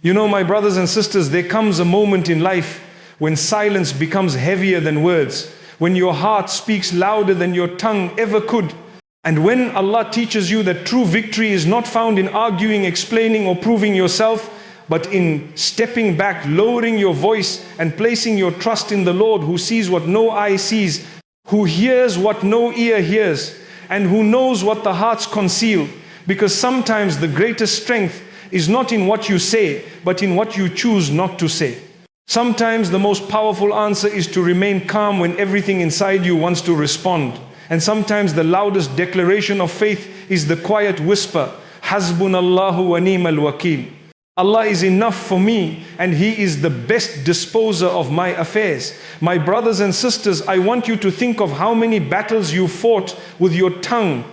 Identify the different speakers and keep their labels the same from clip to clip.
Speaker 1: You know, my brothers and sisters, there comes a moment in life when silence becomes heavier than words, when your heart speaks louder than your tongue ever could. And when Allah teaches you that true victory is not found in arguing, explaining, or proving yourself, but in stepping back, lowering your voice, and placing your trust in the Lord, who sees what no eye sees, who hears what no ear hears, and who knows what the hearts conceal. Because sometimes the greatest strength is not in what you say, but in what you choose not to say. Sometimes the most powerful answer is to remain calm when everything inside you wants to respond. And sometimes the loudest declaration of faith is the quiet whisper, Hasbunallahu wa ni'mal wakeel. Allah is enough for me, and He is the best disposer of my affairs. My brothers and sisters, I want you to think of how many battles you fought with your tongue,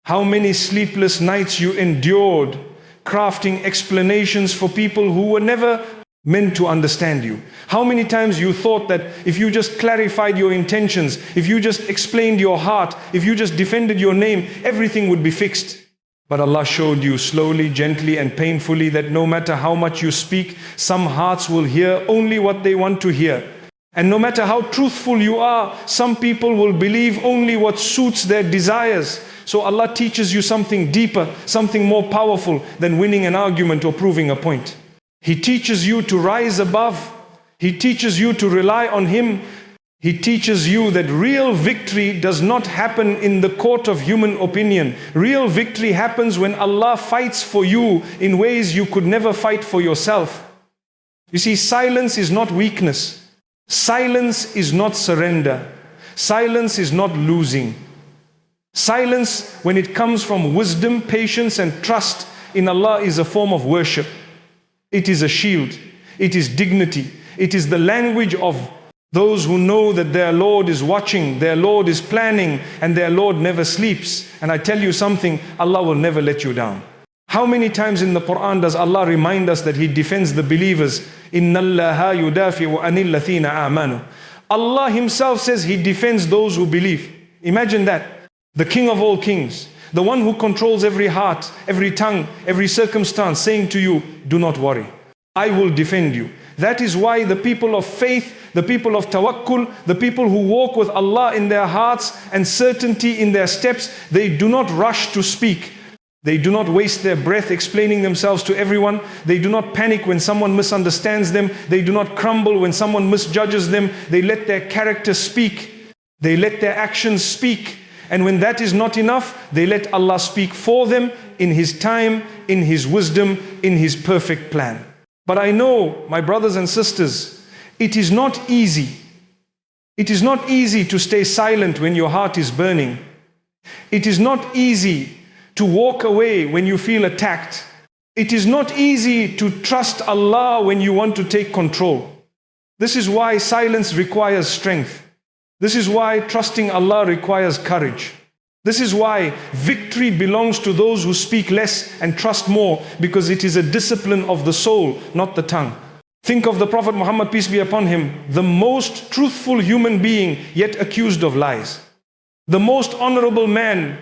Speaker 1: how many sleepless nights you endured, crafting explanations for people who were never meant to understand you. How many times you thought that if you just clarified your intentions, if you just explained your heart, if you just defended your name, everything would be fixed. But Allah showed you slowly, gently, and painfully that no matter how much you speak, some hearts will hear only what they want to hear. And no matter how truthful you are, some people will believe only what suits their desires. So Allah teaches you something deeper, something more powerful than winning an argument or proving a point. He teaches you to rise above. He teaches you to rely on Him. He teaches you that real victory does not happen in the court of human opinion. Real victory happens when Allah fights for you in ways you could never fight for yourself. You see, silence is not weakness. Silence is not surrender. Silence is not losing. Silence, when it comes from wisdom, patience, and trust in Allah, is a form of worship. It is a shield. It is dignity. It is the language of those who know that their Lord is watching, their Lord is planning, and their Lord never sleeps. And I tell you something, Allah will never let you down. How many times in the Quran does Allah remind us that He defends the believers? إِنَّ اللَّهَ يُدَافِعُ عَنِ الَّذِينَ آمَنُوا. Allah Himself says He defends those who believe. Imagine that. The King of all kings, the one who controls every heart, every tongue, every circumstance, saying to you, do not worry, I will defend you. That is why the people of faith, the people of tawakkul, the people who walk with Allah in their hearts and certainty in their steps, they do not rush to speak. They do not waste their breath explaining themselves to everyone. They do not panic when someone misunderstands them. They do not crumble when someone misjudges them. They let their character speak. They let their actions speak. And when that is not enough, they let Allah speak for them in His time, in His wisdom, in His perfect plan. But I know, my brothers and sisters, it is not easy. It is not easy to stay silent when your heart is burning. It is not easy to walk away when you feel attacked. It is not easy to trust Allah when you want to take control. This is why silence requires strength. This is why trusting Allah requires courage. This is why victory belongs to those who speak less and trust more, because it is a discipline of the soul, not the tongue. Think of the Prophet Muhammad, peace be upon him, the most truthful human being, yet accused of lies. The most honorable man,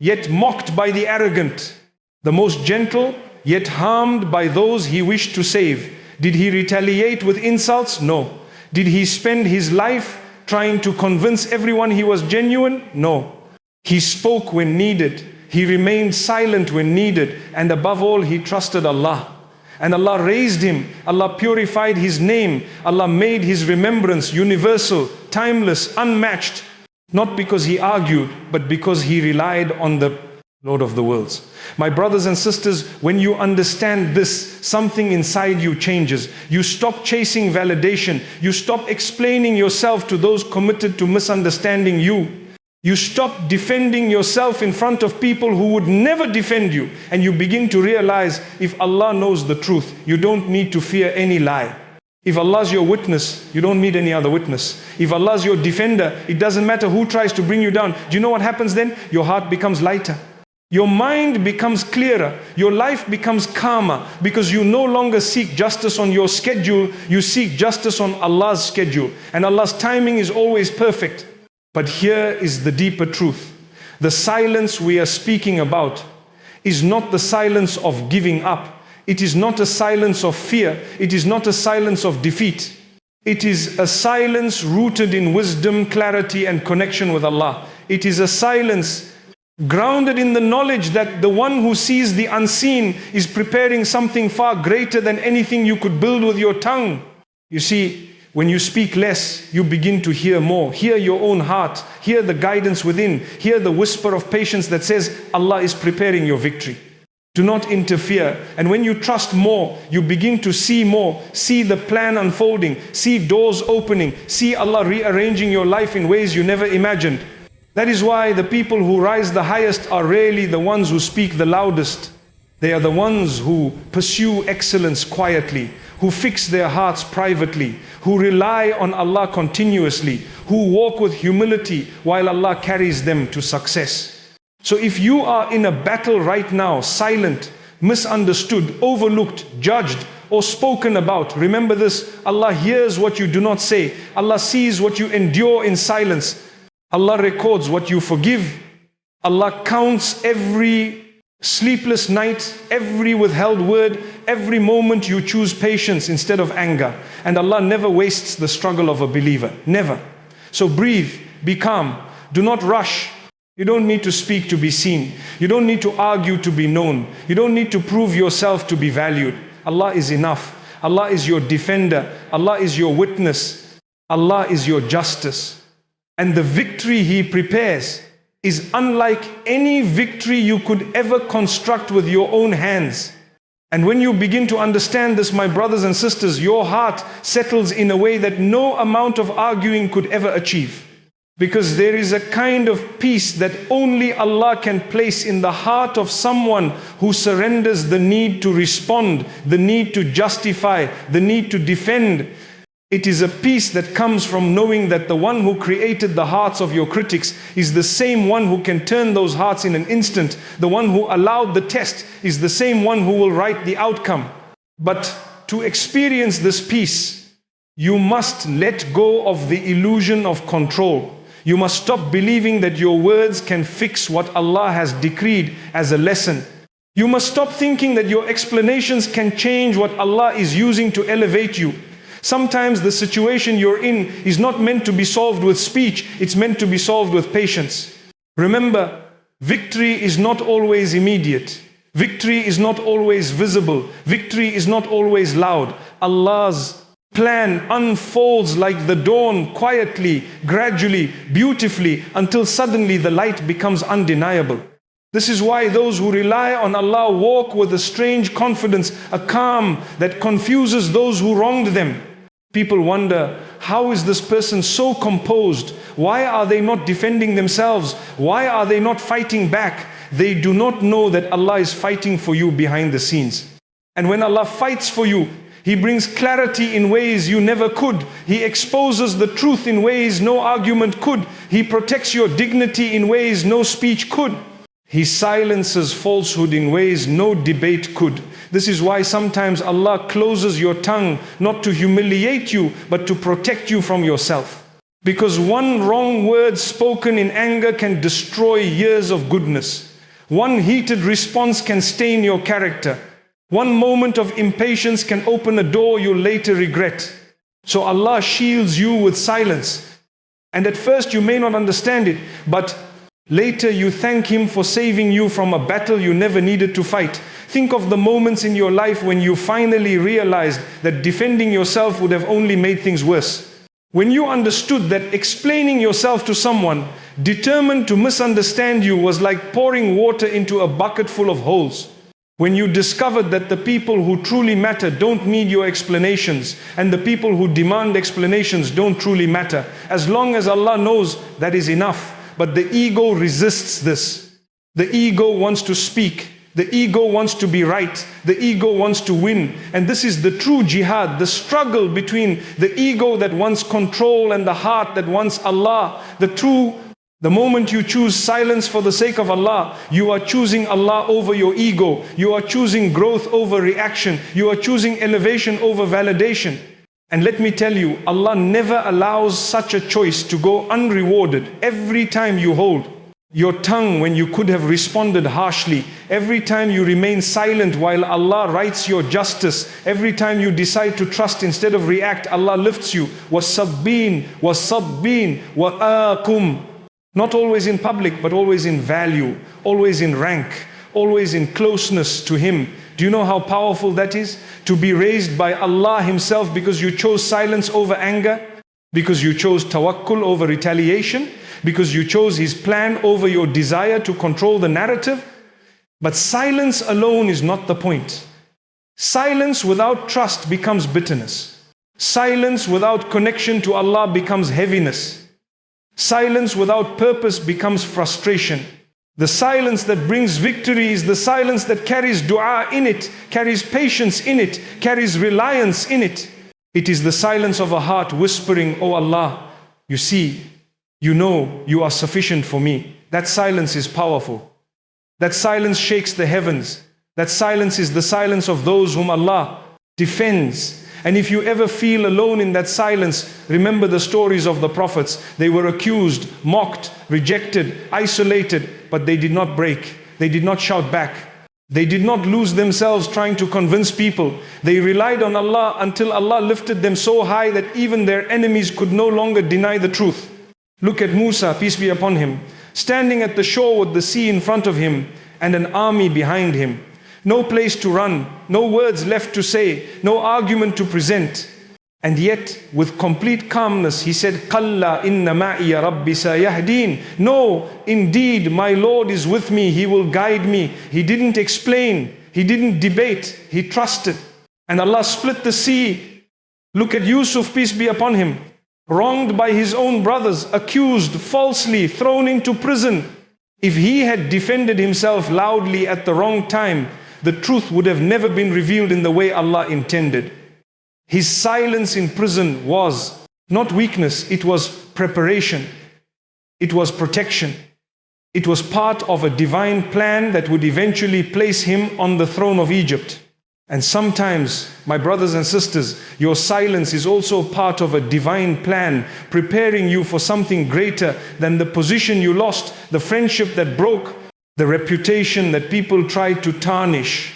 Speaker 1: yet mocked by the arrogant. The most gentle, yet harmed by those he wished to save. Did he retaliate with insults? No. Did he spend his life trying to convince everyone he was genuine? No. He spoke when needed. He remained silent when needed. And above all, he trusted Allah. And Allah raised him. Allah purified his name. Allah made his remembrance universal, timeless, unmatched. Not because he argued, but because he relied on the Lord of the worlds. My brothers and sisters, when you understand this, something inside you changes. You stop chasing validation. You stop explaining yourself to those committed to misunderstanding you. You stop defending yourself in front of people who would never defend you. And you begin to realize, if Allah knows the truth, you don't need to fear any lie. If Allah is your witness, you don't need any other witness. If Allah is your defender, it doesn't matter who tries to bring you down. Do you know what happens then? Your heart becomes lighter. Your mind becomes clearer. Your life becomes calmer, because you no longer seek justice on your schedule. You seek justice on Allah's schedule. And Allah's timing is always perfect. But here is the deeper truth. The silence we are speaking about is not the silence of giving up. It is not a silence of fear. It is not a silence of defeat. It is a silence rooted in wisdom, clarity, and connection with Allah. It is a silence grounded in the knowledge that the one who sees the unseen is preparing something far greater than anything you could build with your tongue. You see, when you speak less, you begin to hear more. Hear your own heart. Hear the guidance within. Hear the whisper of patience that says, Allah is preparing your victory. Do not interfere. And when you trust more, you begin to see more. See the plan unfolding. See doors opening. See Allah rearranging your life in ways you never imagined. That is why the people who rise the highest are rarely the ones who speak the loudest. They are the ones who pursue excellence quietly, who fix their hearts privately, who rely on Allah continuously, who walk with humility while Allah carries them to success. So if you are in a battle right now, silent, misunderstood, overlooked, judged, or spoken about, remember this: Allah hears what you do not say. Allah sees what you endure in silence. Allah records what you forgive. Allah counts every sleepless night, every withheld word, every moment you choose patience instead of anger. And Allah never wastes the struggle of a believer. Never. So breathe, be calm, do not rush. You don't need to speak to be seen. You don't need to argue to be known. You don't need to prove yourself to be valued. Allah is enough. Allah is your defender. Allah is your witness. Allah is your justice. And the victory He prepares is unlike any victory you could ever construct with your own hands. And when you begin to understand this, my brothers and sisters, your heart settles in a way that no amount of arguing could ever achieve. Because there is a kind of peace that only Allah can place in the heart of someone who surrenders the need to respond, the need to justify, the need to defend. It is a peace that comes from knowing that the one who created the hearts of your critics is the same one who can turn those hearts in an instant. The one who allowed the test is the same one who will write the outcome. But to experience this peace, you must let go of the illusion of control. You must stop believing that your words can fix what Allah has decreed as a lesson. You must stop thinking that your explanations can change what Allah is using to elevate you. Sometimes the situation you're in is not meant to be solved with speech, it's meant to be solved with patience. Remember, victory is not always immediate. Victory is not always visible. Victory is not always loud. Allah's plan unfolds like the dawn, quietly, gradually, beautifully, until suddenly the light becomes undeniable. This is why those who rely on Allah walk with a strange confidence, a calm that confuses those who wronged them. People wonder, how is this person so composed? Why are they not defending themselves? Why are they not fighting back? They do not know that Allah is fighting for you behind the scenes. And when Allah fights for you, He brings clarity in ways you never could. He exposes the truth in ways no argument could. He protects your dignity in ways no speech could. He silences falsehood in ways no debate could. This is why sometimes Allah closes your tongue, not to humiliate you, but to protect you from yourself. Because one wrong word spoken in anger can destroy years of goodness. One heated response can stain your character. One moment of impatience can open a door you'll later regret. So Allah shields you with silence. And at first you may not understand it, but later you thank Him for saving you from a battle you never needed to fight. Think of the moments in your life when you finally realized that defending yourself would have only made things worse. When you understood that explaining yourself to someone determined to misunderstand you was like pouring water into a bucket full of holes. When you discovered that the people who truly matter don't need your explanations, and the people who demand explanations don't truly matter. As long as Allah knows, that is enough. But the ego resists this. The ego wants to speak. The ego wants to be right. The ego wants to win. And this is the true jihad, the struggle between the ego that wants control and the heart that wants Allah. The moment you choose silence for the sake of Allah, you are choosing Allah over your ego. You are choosing growth over reaction. You are choosing elevation over validation. And let me tell you, Allah never allows such a choice to go unrewarded every time you hold. Your tongue when you could have responded harshly. Every time you remain silent while Allah writes your justice. Every time you decide to trust instead of react, Allah lifts you. وَالصَّبِّينَ وَالصَّبِّينَ وَآكُمْ. Not always in public, but always in value, always in rank, always in closeness to Him. Do you know how powerful that is? To be raised by Allah Himself because you chose silence over anger, because you chose tawakkul over retaliation, because you chose His plan over your desire to control the narrative. But silence alone is not the point. Silence without trust becomes bitterness. Silence without connection to Allah becomes heaviness. Silence without purpose becomes frustration. The silence that brings victory is the silence that carries dua in it, carries patience in it, carries reliance in it. It is the silence of a heart whispering, "Oh Allah, you see, you know you are sufficient for me." That silence is powerful. That silence shakes the heavens. That silence is the silence of those whom Allah defends. And if you ever feel alone in that silence, remember the stories of the prophets. They were accused, mocked, rejected, isolated, but they did not break. They did not shout back. They did not lose themselves trying to convince people. They relied on Allah until Allah lifted them so high that even their enemies could no longer deny the truth. Look at Musa, peace be upon him, standing at the shore with the sea in front of him and an army behind him. No place to run, no words left to say, no argument to present. And yet, with complete calmness, he said, "Qalla inna ma'iya rabbi sayahdeen." No, indeed, my Lord is with me, He will guide me. He didn't explain, he didn't debate, he trusted. And Allah split the sea. Look at Yusuf, peace be upon him, wronged by his own brothers, accused falsely, thrown into prison. If he had defended himself loudly at the wrong time, the truth would have never been revealed in the way Allah intended. His silence in prison was not weakness, it was preparation. It was protection. It was part of a divine plan that would eventually place him on the throne of Egypt. And sometimes, my brothers and sisters, your silence is also part of a divine plan, preparing you for something greater than the position you lost, the friendship that broke, the reputation that people tried to tarnish.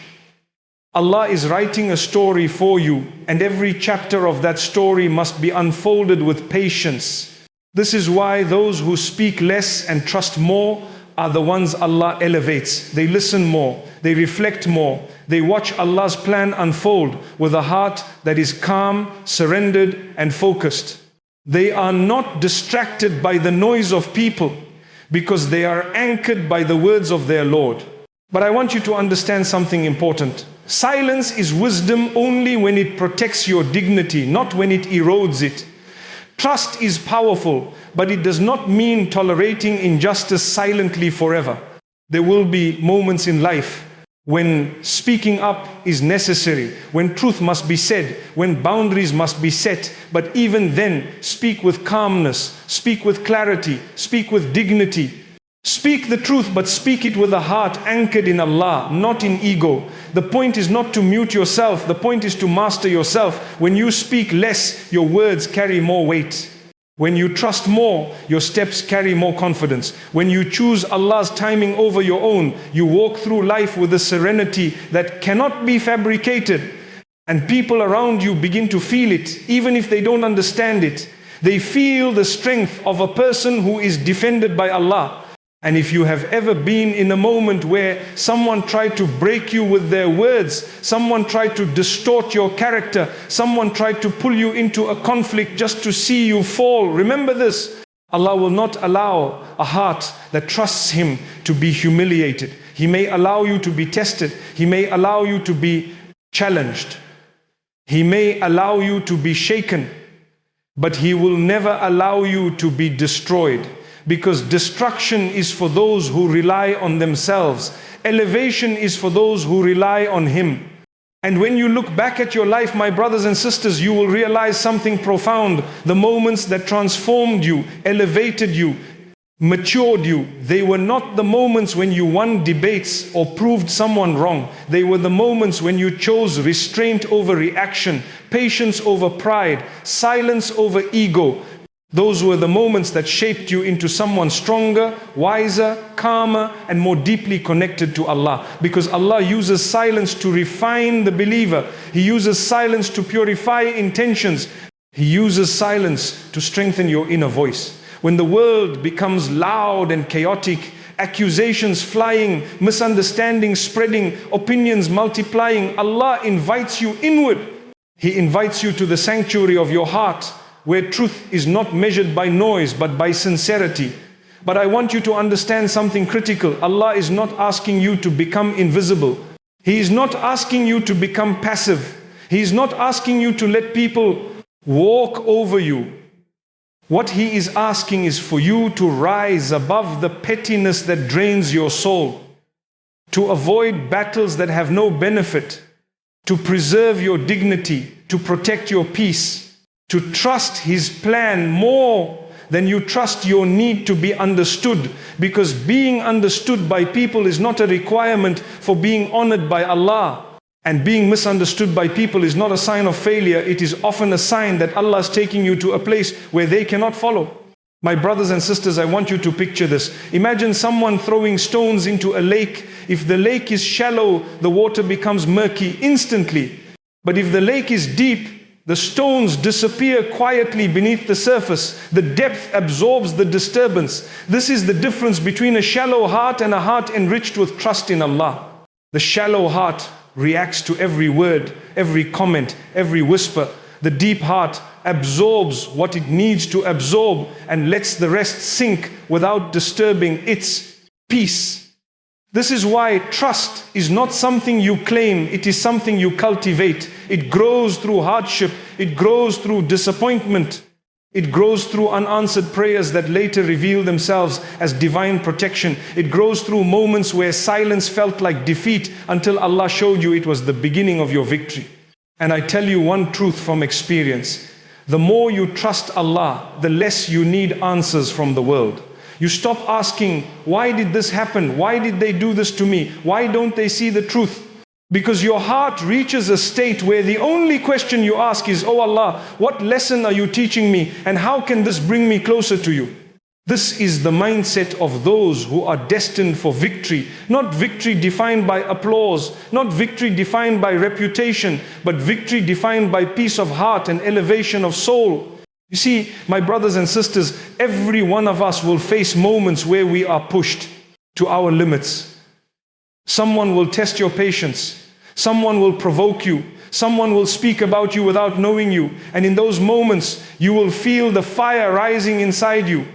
Speaker 1: Allah is writing a story for you, and every chapter of that story must be unfolded with patience. This is why those who speak less and trust more are the ones Allah elevates. They listen more, they reflect more, they watch Allah's plan unfold with a heart that is calm, surrendered, and focused. They are not distracted by the noise of people because they are anchored by the words of their Lord. But I want you to understand something important. Silence is wisdom only when it protects your dignity, not when it erodes it. Trust is powerful, but it does not mean tolerating injustice silently forever. There will be moments in life when speaking up is necessary, when truth must be said, when boundaries must be set. But even then, speak with calmness, speak with clarity, speak with dignity. Speak the truth, but speak it with a heart anchored in Allah, not in ego. The point is not to mute yourself, the point is to master yourself. When you speak less, your words carry more weight. When you trust more, your steps carry more confidence. When you choose Allah's timing over your own, you walk through life with a serenity that cannot be fabricated. And people around you begin to feel it, even if they don't understand it. They feel the strength of a person who is defended by Allah. And if you have ever been in a moment where someone tried to break you with their words, someone tried to distort your character, someone tried to pull you into a conflict just to see you fall, remember this: Allah will not allow a heart that trusts Him to be humiliated. He may allow you to be tested. He may allow you to be challenged. He may allow you to be shaken. But He will never allow you to be destroyed. Because destruction is for those who rely on themselves. Elevation is for those who rely on Him. And when you look back at your life, my brothers and sisters, you will realize something profound. The moments that transformed you, elevated you, matured you, they were not the moments when you won debates or proved someone wrong. They were the moments when you chose restraint over reaction, patience over pride, silence over ego, Those were the moments that shaped you into someone stronger, wiser, calmer, and more deeply connected to Allah. Because Allah uses silence to refine the believer. He uses silence to purify intentions. He uses silence to strengthen your inner voice. When the world becomes loud and chaotic, accusations flying, misunderstandings spreading, opinions multiplying, Allah invites you inward. He invites you to the sanctuary of your heart, where truth is not measured by noise but by sincerity. But I want you to understand something critical. Allah is not asking you to become invisible. He is not asking you to become passive. He is not asking you to let people walk over you. What He is asking is for you to rise above the pettiness that drains your soul, to avoid battles that have no benefit, to preserve your dignity, to protect your peace, to trust His plan more than you trust your need to be understood, because being understood by people is not a requirement for being honored by Allah. And being misunderstood by people is not a sign of failure. It is often a sign that Allah is taking you to a place where they cannot follow. My brothers and sisters, I want you to picture this. Imagine someone throwing stones into a lake. If the lake is shallow, the water becomes murky instantly. But if the lake is deep, the stones disappear quietly beneath the surface. The depth absorbs the disturbance. This is the difference between a shallow heart and a heart enriched with trust in Allah. The shallow heart reacts to every word, every comment, every whisper. The deep heart absorbs what it needs to absorb and lets the rest sink without disturbing its peace. This is why trust is not something you claim, it is something you cultivate. It grows through hardship, it grows through disappointment, it grows through unanswered prayers that later reveal themselves as divine protection. It grows through moments where silence felt like defeat until Allah showed you it was the beginning of your victory. And I tell you one truth from experience. The more you trust Allah, the less you need answers from the world. You stop asking, why did this happen? Why did they do this to me? Why don't they see the truth? Because your heart reaches a state where the only question you ask is, oh Allah, what lesson are you teaching me? And how can this bring me closer to you? This is the mindset of those who are destined for victory. Not victory defined by applause, not victory defined by reputation, but victory defined by peace of heart and elevation of soul. You see, my brothers and sisters, every one of us will face moments where we are pushed to our limits. Someone will test your patience. Someone will provoke you. Someone will speak about you without knowing you. And in those moments, you will feel the fire rising inside you.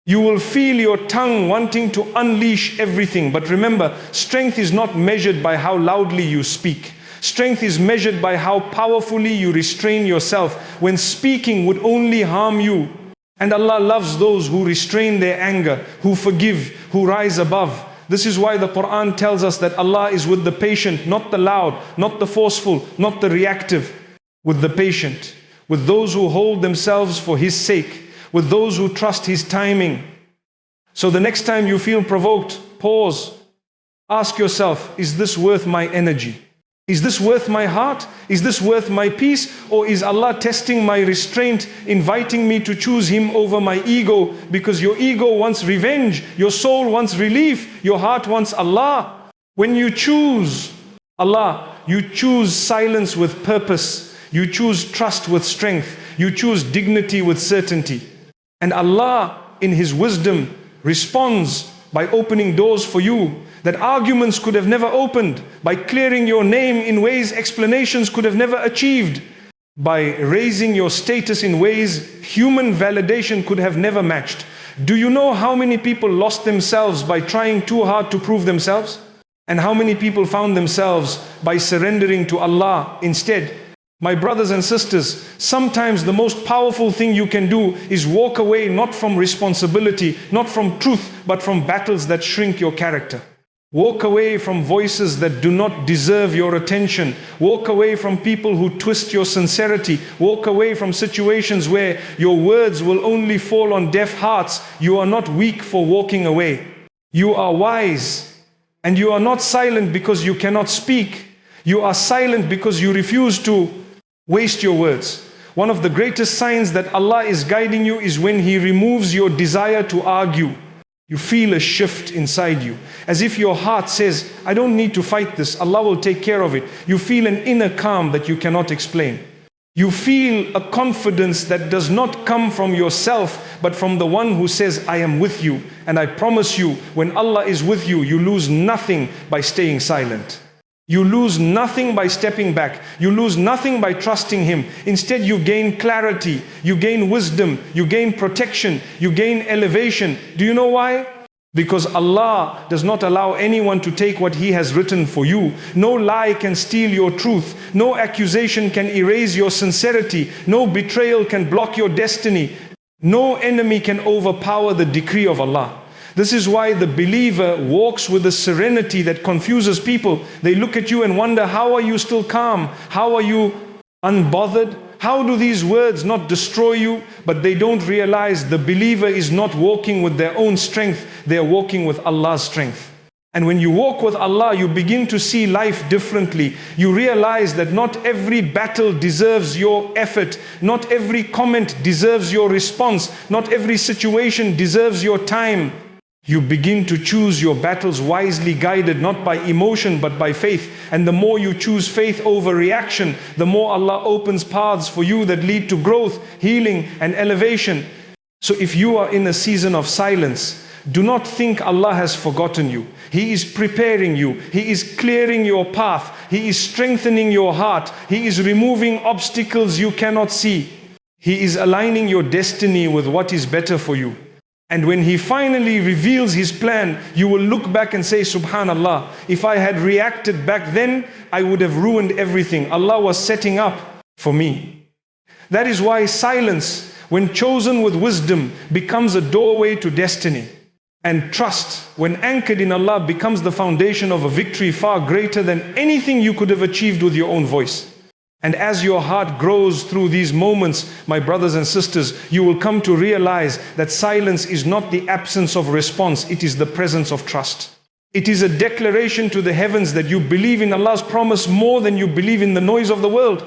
Speaker 1: You will feel your tongue wanting to unleash everything. But remember, strength is not measured by how loudly you speak. Strength is measured by how powerfully you restrain yourself when speaking would only harm you. And Allah loves those who restrain their anger, who forgive, who rise above. This is why the Quran tells us that Allah is with the patient, not the loud, not the forceful, not the reactive, with the patient, with those who hold themselves for His sake, with those who trust His timing. So the next time you feel provoked, pause. Ask yourself, is this worth my energy? Is this worth my heart? Is this worth my peace? Or is Allah testing my restraint, inviting me to choose Him over my ego? Because your ego wants revenge, your soul wants relief, your heart wants Allah. When you choose Allah, you choose silence with purpose, you choose trust with strength, you choose dignity with certainty. And Allah, in His wisdom, responds by opening doors for you that arguments could have never opened, by clearing your name in ways explanations could have never achieved, by raising your status in ways human validation could have never matched. Do you know how many people lost themselves by trying too hard to prove themselves? And how many people found themselves by surrendering to Allah instead? My brothers and sisters, sometimes the most powerful thing you can do is walk away not from responsibility, not from truth, but from battles that shrink your character. Walk away from voices that do not deserve your attention. Walk away from people who twist your sincerity. Walk away from situations where your words will only fall on deaf hearts. You are not weak for walking away. You are wise. And you are not silent because you cannot speak. You are silent because you refuse to waste your words. One of the greatest signs that Allah is guiding you is when He removes your desire to argue. You feel a shift inside you, as if your heart says, I don't need to fight this, Allah will take care of it. You feel an inner calm that you cannot explain. You feel a confidence that does not come from yourself, but from the one who says, I am with you. And I promise you, when Allah is with you, you lose nothing by staying silent. You lose nothing by stepping back. You lose nothing by trusting Him. Instead, you gain clarity, you gain wisdom, you gain protection, you gain elevation. Do you know why? Because Allah does not allow anyone to take what He has written for you. No lie can steal your truth. No accusation can erase your sincerity. No betrayal can block your destiny. No enemy can overpower the decree of Allah. This is why the believer walks with a serenity that confuses people. They look at you and wonder, how are you still calm? How are you unbothered? How do these words not destroy you? But they don't realize the believer is not walking with their own strength. They are walking with Allah's strength. And when you walk with Allah, you begin to see life differently. You realize that not every battle deserves your effort. Not every comment deserves your response. Not every situation deserves your time. You begin to choose your battles wisely, guided not by emotion but by faith. And the more you choose faith over reaction, the more Allah opens paths for you that lead to growth, healing and elevation. So if you are in a season of silence, do not think Allah has forgotten you. He is preparing you. He is clearing your path. He is strengthening your heart. He is removing obstacles you cannot see. He is aligning your destiny with what is better for you. And when He finally reveals His plan, you will look back and say, Subhanallah, if I had reacted back then, I would have ruined everything. Allah was setting up for me. That is why silence, when chosen with wisdom, becomes a doorway to destiny. And trust, when anchored in Allah, becomes the foundation of a victory far greater than anything you could have achieved with your own voice. And as your heart grows through these moments, my brothers and sisters, you will come to realize that silence is not the absence of response, it is the presence of trust. It is a declaration to the heavens that you believe in Allah's promise more than you believe in the noise of the world.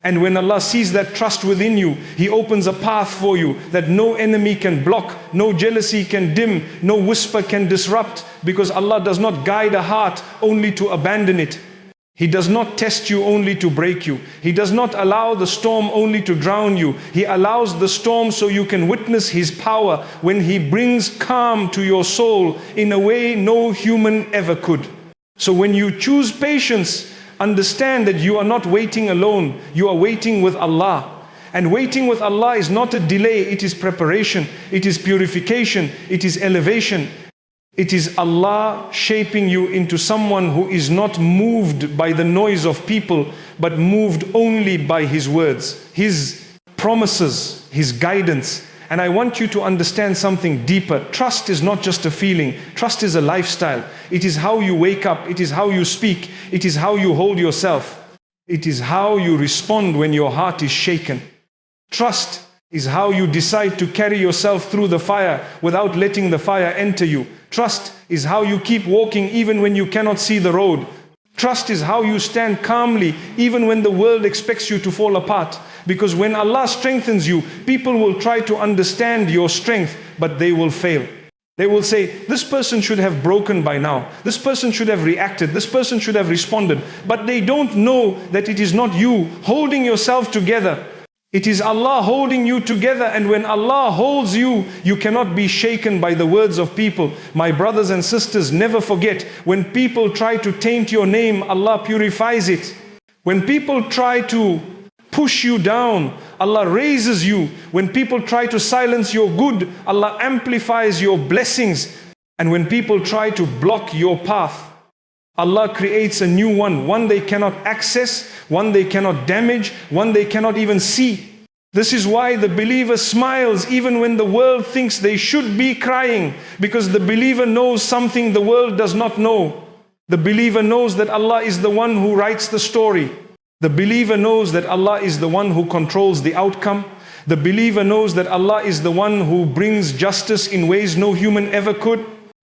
Speaker 1: And when Allah sees that trust within you, He opens a path for you that no enemy can block, no jealousy can dim, no whisper can disrupt, because Allah does not guide a heart only to abandon it. He does not test you only to break you. He does not allow the storm only to drown you. He allows the storm so you can witness His power when He brings calm to your soul in a way no human ever could. So when you choose patience, understand that you are not waiting alone. You are waiting with Allah. And waiting with Allah is not a delay. It is preparation. It is purification. It is elevation. It is Allah shaping you into someone who is not moved by the noise of people, but moved only by His words, His promises, His guidance. And I want you to understand something deeper. Trust is not just a feeling. Trust is a lifestyle. It is how you wake up. It is how you speak. It is how you hold yourself. It is how you respond when your heart is shaken. Trust is how you decide to carry yourself through the fire without letting the fire enter you. Trust is how you keep walking even when you cannot see the road. Trust is how you stand calmly even when the world expects you to fall apart. Because when Allah strengthens you, people will try to understand your strength, but they will fail. They will say, this person should have broken by now. This person should have reacted. This person should have responded. But they don't know that it is not you holding yourself together. It is Allah holding you together, and when Allah holds you, you cannot be shaken by the words of people. My brothers and sisters, never forget, when people try to taint your name, Allah purifies it. When people try to push you down, Allah raises you. When people try to silence your good, Allah amplifies your blessings. And when people try to block your path, Allah creates a new one they cannot access, one they cannot damage, one they cannot even see. This is why the believer smiles even when the world thinks they should be crying, because the believer knows something the world does not know. The believer knows that Allah is the one who writes the story. The believer knows that Allah is the one who controls the outcome. The believer knows that Allah is the one who brings justice in ways no human ever could.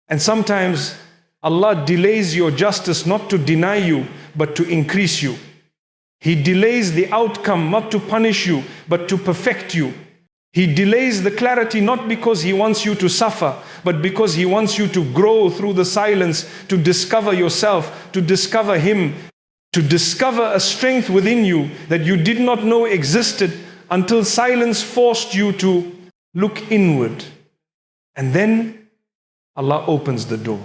Speaker 1: And sometimes Allah delays your justice not to deny you, but to increase you. He delays the outcome not to punish you, but to perfect you. He delays the clarity not because He wants you to suffer, but because He wants you to grow through the silence, to discover yourself, to discover Him, to discover a strength within you that you did not know existed until silence forced you to look inward. And then Allah opens the door.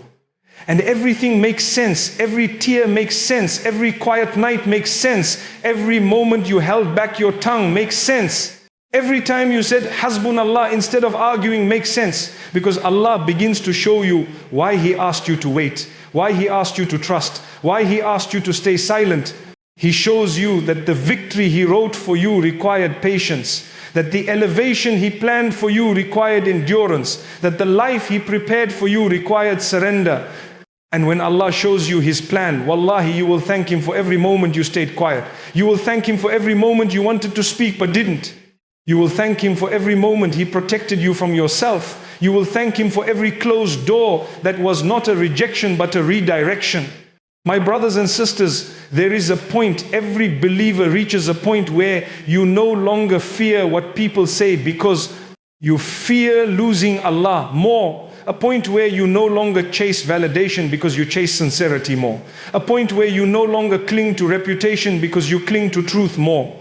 Speaker 1: And everything makes sense. Every tear makes sense. Every quiet night makes sense. Every moment you held back your tongue makes sense. Every time you said Hasbunallah instead of arguing makes sense. Because Allah begins to show you why He asked you to wait, why He asked you to trust, why He asked you to stay silent. He shows you that the victory He wrote for you required patience, that the elevation He planned for you required endurance, that the life He prepared for you required surrender. And when Allah shows you His plan, wallahi, you will thank Him for every moment you stayed quiet. You will thank Him for every moment you wanted to speak but didn't. You will thank Him for every moment He protected you from yourself. You will thank Him for every closed door that was not a rejection but a redirection. My brothers and sisters, there is a point, every believer reaches a point where you no longer fear what people say because you fear losing Allah more. A point where you no longer chase validation because you chase sincerity more. A point where you no longer cling to reputation because you cling to truth more.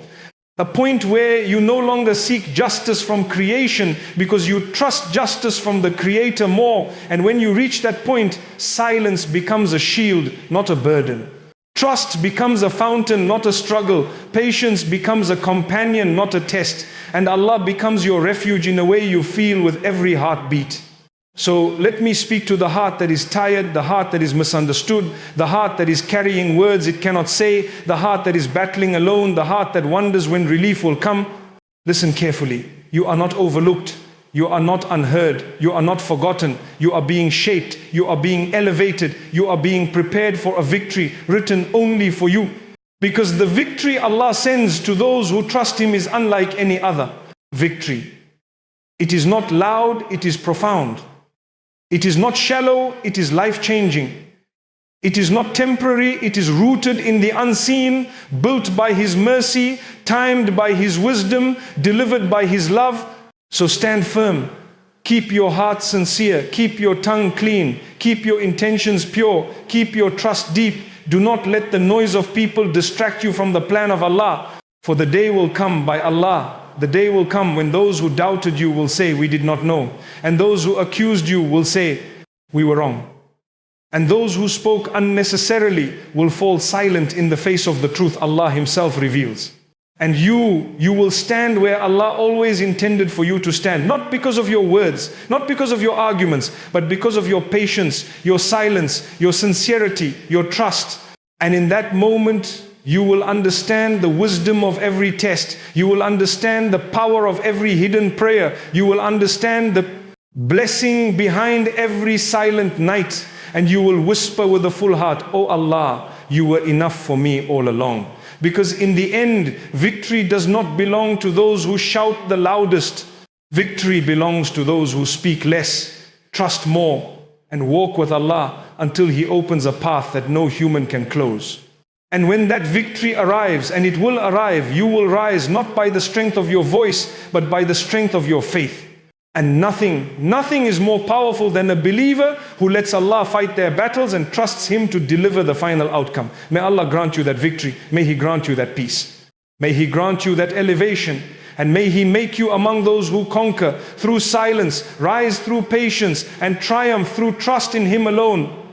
Speaker 1: A point where you no longer seek justice from creation because you trust justice from the Creator more. And when you reach that point, silence becomes a shield, not a burden. Trust becomes a fountain, not a struggle. Patience becomes a companion, not a test. And Allah becomes your refuge in a way you feel with every heartbeat. So let me speak to the heart that is tired, the heart that is misunderstood, the heart that is carrying words it cannot say, the heart that is battling alone, the heart that wonders when relief will come. Listen carefully. You are not overlooked. You are not unheard. You are not forgotten. You are being shaped. You are being elevated. You are being prepared for a victory written only for you. Because the victory Allah sends to those who trust Him is unlike any other victory. It is not loud, it is profound. It is not shallow, it is life-changing. It is not temporary, it is rooted in the unseen, built by His mercy, timed by His wisdom, delivered by His love. So stand firm, keep your heart sincere, keep your tongue clean, keep your intentions pure, keep your trust deep. Do not let the noise of people distract you from the plan of Allah. For the day will come by Allah. The day will come when those who doubted you will say, we did not know. And those who accused you will say, we were wrong. And those who spoke unnecessarily will fall silent in the face of the truth Allah Himself reveals. And you will stand where Allah always intended for you to stand. Not because of your words, not because of your arguments, but because of your patience, your silence, your sincerity, your trust. And in that moment, you will understand the wisdom of every test. You will understand the power of every hidden prayer. You will understand the blessing behind every silent night. And you will whisper with a full heart, Oh Allah, you were enough for me all along. Because in the end, victory does not belong to those who shout the loudest. Victory belongs to those who speak less, trust more, and walk with Allah until He opens a path that no human can close. And when that victory arrives, and it will arrive, you will rise not by the strength of your voice, but by the strength of your faith. And nothing is more powerful than a believer who lets Allah fight their battles and trusts Him to deliver the final outcome. May Allah grant you that victory. May He grant you that peace. May He grant you that elevation. And may He make you among those who conquer through silence, rise through patience, and triumph through trust in Him alone.